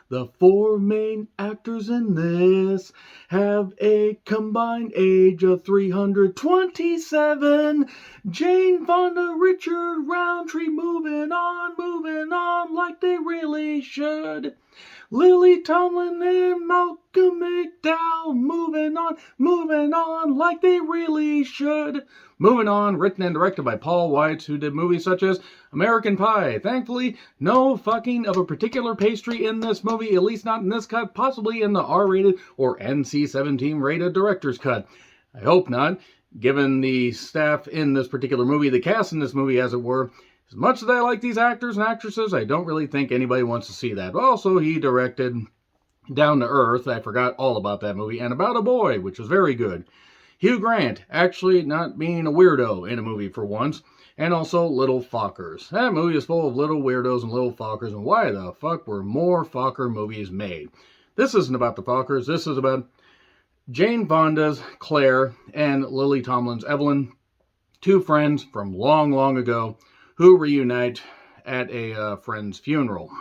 The four main actors in this have a combined age of 327. Jane Fonda, Richard Roundtree, moving on like they really should. Lily Tomlin and Malcolm McDowell, moving on like they really should. Moving On, written and directed by Paul Weitz, who did movies such as American Pie. Thankfully, no fucking of a particular pastry in this movie, at least not in this cut, possibly in the R-rated or NC-17 rated director's cut. I hope not, given the staff in this particular movie, the cast in this movie, as it were. As much as I like these actors and actresses, I don't really think anybody wants to see that. But also, he directed Down to Earth. I forgot all about that movie. And About a Boy, which was very good. Hugh Grant, actually not being a weirdo in a movie for once. And also Little Fockers. That movie is full of little weirdos and little Fockers. And why the fuck were more Focker movies made? This isn't about the Fockers. This is about Jane Fonda's Claire and Lily Tomlin's Evelyn. Two friends from long, long ago who reunite at a friend's funeral.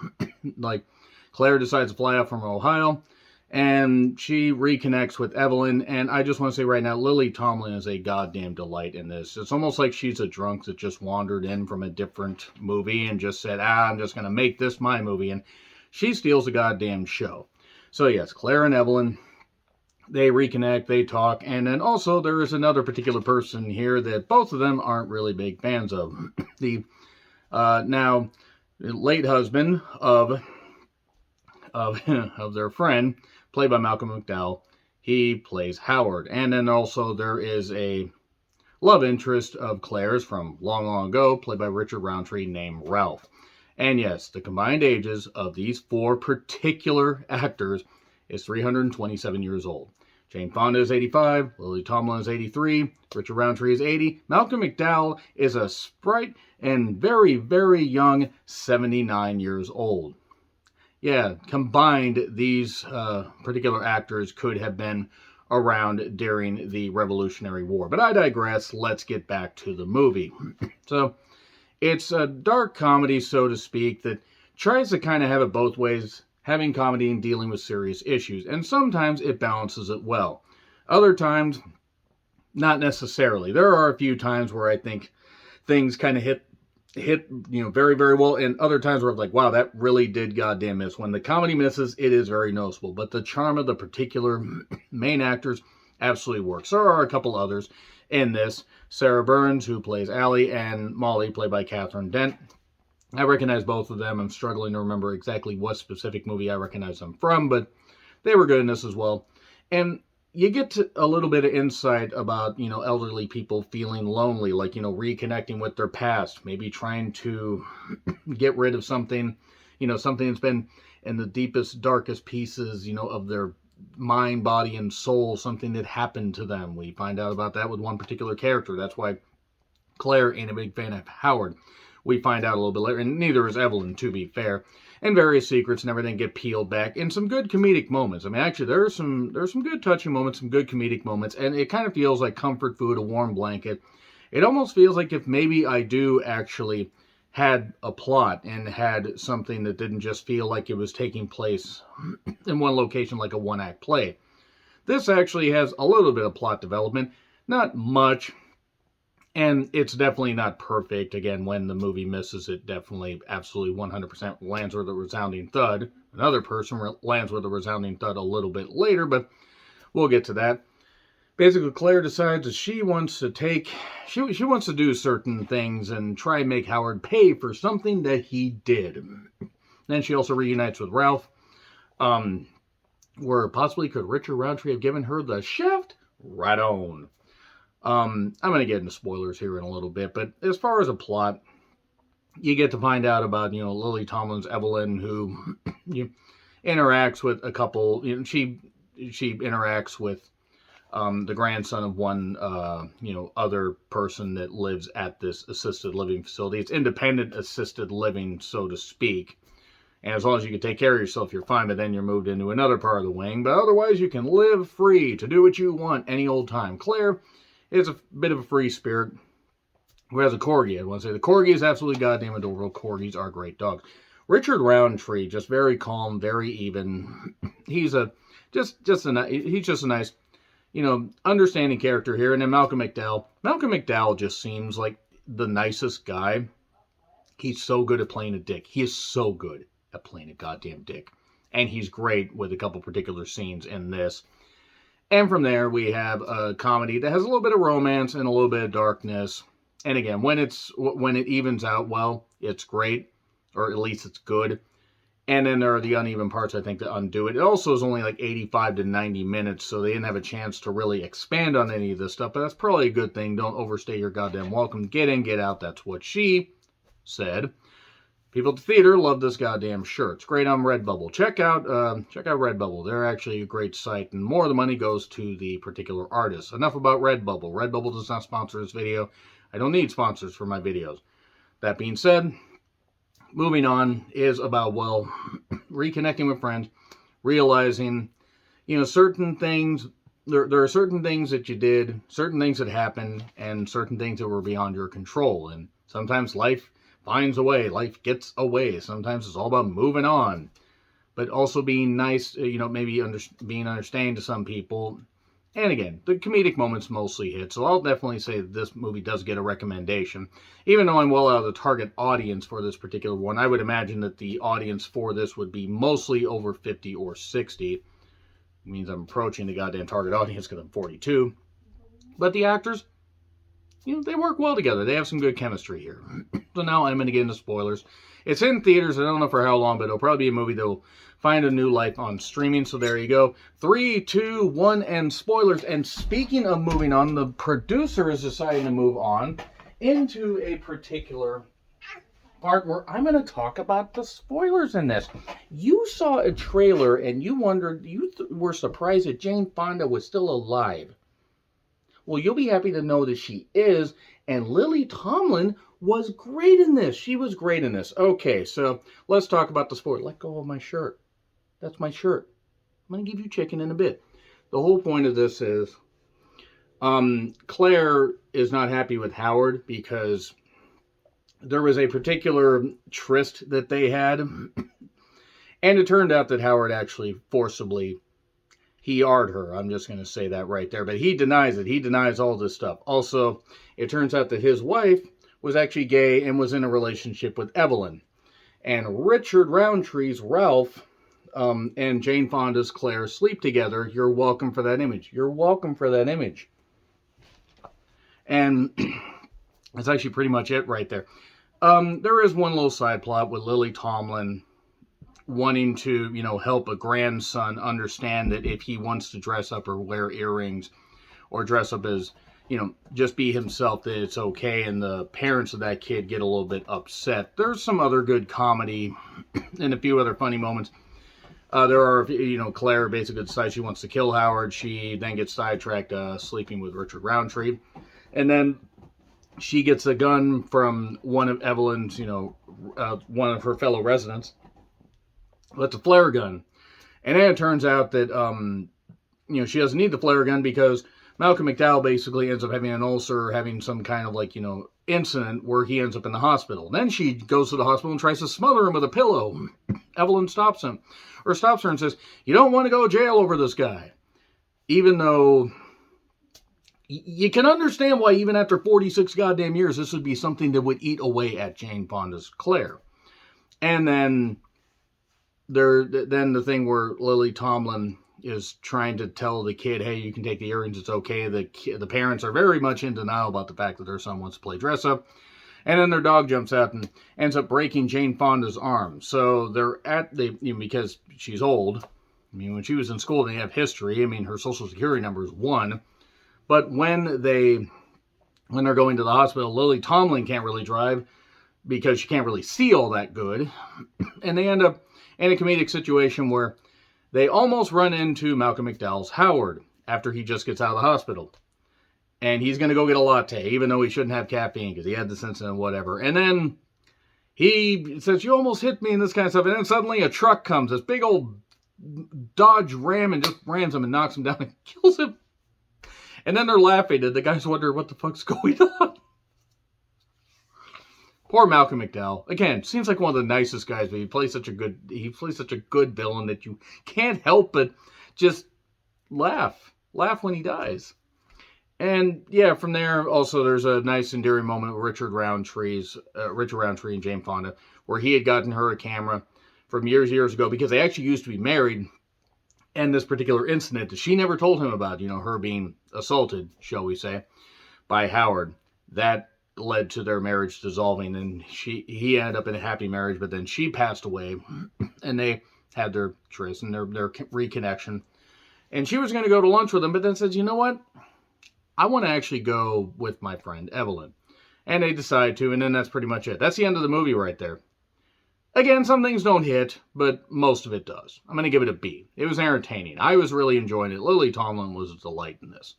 Like, Claire decides to fly out from Ohio, and she reconnects with Evelyn, and I just want to say right now, Lily Tomlin is a goddamn delight in this. It's almost like she's a drunk that just wandered in from a different movie and just said, I'm just going to make this my movie, and she steals the goddamn show. So yes, Claire and Evelyn, they reconnect, they talk, and then also there is another particular person here that both of them aren't really big fans of. The now late husband of their friend, played by Malcolm McDowell, he plays Howard. And then also there is a love interest of Claire's from long, long ago, played by Richard Roundtree, named Ralph. And yes, the combined ages of these four particular actors is 327 years old. Jane Fonda is 85, Lily Tomlin is 83, Richard Roundtree is 80, Malcolm McDowell is a sprite and very, very young 79 years old. Yeah, combined, these particular actors could have been around during the Revolutionary War. But I digress. Let's get back to the movie. So, it's a dark comedy, so to speak, that tries to kind of have it both ways, having comedy and dealing with serious issues. And sometimes it balances it well. Other times, not necessarily. There are a few times where I think things kind of hit very, very well, and other times where I'm like, wow, that really did goddamn miss. When the comedy misses, it is very noticeable, but the charm of the particular main actors absolutely works. There are a couple others in this. Sarah Burns, who plays Allie, and Molly, played by Catherine Dent. I recognize both of them. I'm struggling to remember exactly what specific movie I recognize them from, but they were good in this as well. And you get to a little bit of insight about, elderly people feeling lonely, like, reconnecting with their past, maybe trying to get rid of something, something that's been in the deepest, darkest pieces, of their mind, body, and soul, something that happened to them. We find out about that with one particular character. That's why Claire ain't a big fan of Howard. We find out a little bit later, and neither is Evelyn, to be fair. And various secrets and everything get peeled back, and some good comedic moments. I mean, actually, there's some good touching moments, some good comedic moments, and it kind of feels like comfort food, a warm blanket. It almost feels like if maybe I do actually had a plot and had something that didn't just feel like it was taking place in one location like a one-act play. This actually has a little bit of plot development, not much. And it's definitely not perfect. Again, when the movie misses, it definitely, absolutely 100% lands with a resounding thud. Another person lands with a resounding thud a little bit later, but we'll get to that. Basically, Claire decides that she wants to do certain things and try and make Howard pay for something that he did. Then she also reunites with Ralph. Where possibly could Richard Roundtree have given her the shaft? Right on. I'm going to get into spoilers here in a little bit, but as far as a plot, you get to find out about, Lily Tomlin's Evelyn, who interacts with a couple, she interacts with the grandson of one, other person that lives at this assisted living facility. It's independent assisted living, so to speak. And as long as you can take care of yourself, you're fine, but then you're moved into another part of the wing. But otherwise, you can live free to do what you want any old time. Claire is a bit of a free spirit who has a corgi. I want to say the corgi is absolutely goddamn adorable. Corgis are great dogs. Richard Roundtree, just very calm, very even. He's just a nice, understanding character here. And then Malcolm McDowell. Malcolm McDowell just seems like the nicest guy. He's so good at playing a dick. He is so good at playing a goddamn dick. And he's great with a couple particular scenes in this. And from there, we have a comedy that has a little bit of romance and a little bit of darkness. And again, when it evens out well, it's great. Or at least it's good. And then there are the uneven parts, I think, that undo it. It also is only like 85 to 90 minutes, so they didn't have a chance to really expand on any of this stuff. But that's probably a good thing. Don't overstay your goddamn welcome. Get in, get out. That's what she said. People at the theater love this goddamn shirt. It's great on Redbubble. Check out Redbubble. They're actually a great site, and more of the money goes to the particular artist. Enough about Redbubble. Redbubble does not sponsor this video. I don't need sponsors for my videos. That being said, moving on is about, well, reconnecting with friends, realizing, certain things, there are certain things that you did, certain things that happened, and certain things that were beyond your control. And sometimes life finds a way, life gets away. Sometimes it's all about moving on, but also being nice, maybe being understanding to some people. And again, the comedic moments mostly hit, so I'll definitely say that this movie does get a recommendation. Even though I'm well out of the target audience for this particular one, I would imagine that the audience for this would be mostly over 50 or 60. It means I'm approaching the goddamn target audience because I'm 42. But the actors, they work well together. They have some good chemistry here. So now I'm going to get into spoilers. It's in theaters. I don't know for how long, but it'll probably be a movie that will find a new life on streaming. So there you go. 3, 2, 1, and spoilers. And speaking of moving on, the producer is deciding to move on into a particular part where I'm going to talk about the spoilers in this. You saw a trailer and you wondered, were surprised that Jane Fonda was still alive. Well, you'll be happy to know that she is, and Lily Tomlin was great in this. She was great in this. Okay, so let's talk about the spoiler. Let go of my shirt. That's my shirt. I'm going to give you chicken in a bit. The whole point of this is Claire is not happy with Howard because there was a particular tryst that they had, and it turned out that Howard actually forcibly ER'd her. I'm just going to say that right there. But he denies it. He denies all this stuff. Also, it turns out that his wife was actually gay and was in a relationship with Evelyn. And Richard Roundtree's Ralph and Jane Fonda's Claire sleep together. You're welcome for that image. You're welcome for that image. And that's actually pretty much it right there. There is one little side plot with Lily Tomlin wanting to, help a grandson understand that if he wants to dress up or wear earrings or dress up as, just be himself, that it's okay. And the parents of that kid get a little bit upset. There's some other good comedy and a few other funny moments. There are, Claire basically decides she wants to kill Howard. She then gets sidetracked sleeping with Richard Roundtree. And then she gets a gun from one of Evelyn's, one of her fellow residents. That's a flare gun. And then it turns out that, she doesn't need the flare gun because Malcolm McDowell basically ends up having an ulcer, having some kind of incident where he ends up in the hospital. Then she goes to the hospital and tries to smother him with a pillow. Evelyn stops her and says, "You don't want to go to jail over this guy." Even though you can understand why even after 46 goddamn years, this would be something that would eat away at Jane Fonda's Claire. And then the thing where Lily Tomlin is trying to tell the kid, hey, you can take the earrings, it's okay. The parents are very much in denial about the fact that their son wants to play dress up. And then their dog jumps out and ends up breaking Jane Fonda's arm. So because she's old. When she was in school, they have history. Her social security number is 1. But when they're going to the hospital, Lily Tomlin can't really drive because she can't really see all that good. And they end up in a comedic situation where they almost run into Malcolm McDowell's Howard after he just gets out of the hospital. And he's going to go get a latte, even though he shouldn't have caffeine because he had this incident, whatever. And then he says, "You almost hit me," and this kind of stuff. And then suddenly a truck comes, this big old Dodge Ram, and just rams him and knocks him down and kills him. And then they're laughing, and the guys wonder what the fuck's going on. Poor Malcolm McDowell. Again, seems like one of the nicest guys, but he plays such a good villain that you can't help but just laugh when he dies. And yeah, from there also there's a nice endearing moment with Richard Roundtree and Jane Fonda, where he had gotten her a camera from years ago because they actually used to be married. And this particular incident that she never told him about, her being assaulted, shall we say, by Howard, that led to their marriage dissolving, and he ended up in a happy marriage, but then she passed away, and they had their tryst and their reconnection. And she was going to go to lunch with him, but then says, you know what? I want to actually go with my friend Evelyn. And they decide to, and then that's pretty much it. That's the end of the movie right there. Again, some things don't hit, but most of it does. I'm going to give it a B. It was entertaining. I was really enjoying it. Lily Tomlin was a delight in this.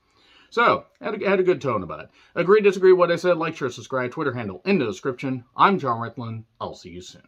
So, had a good tone about it. Agree, disagree with what I said, like, share, subscribe, Twitter handle in the description. I'm John Rickland. I'll see you soon.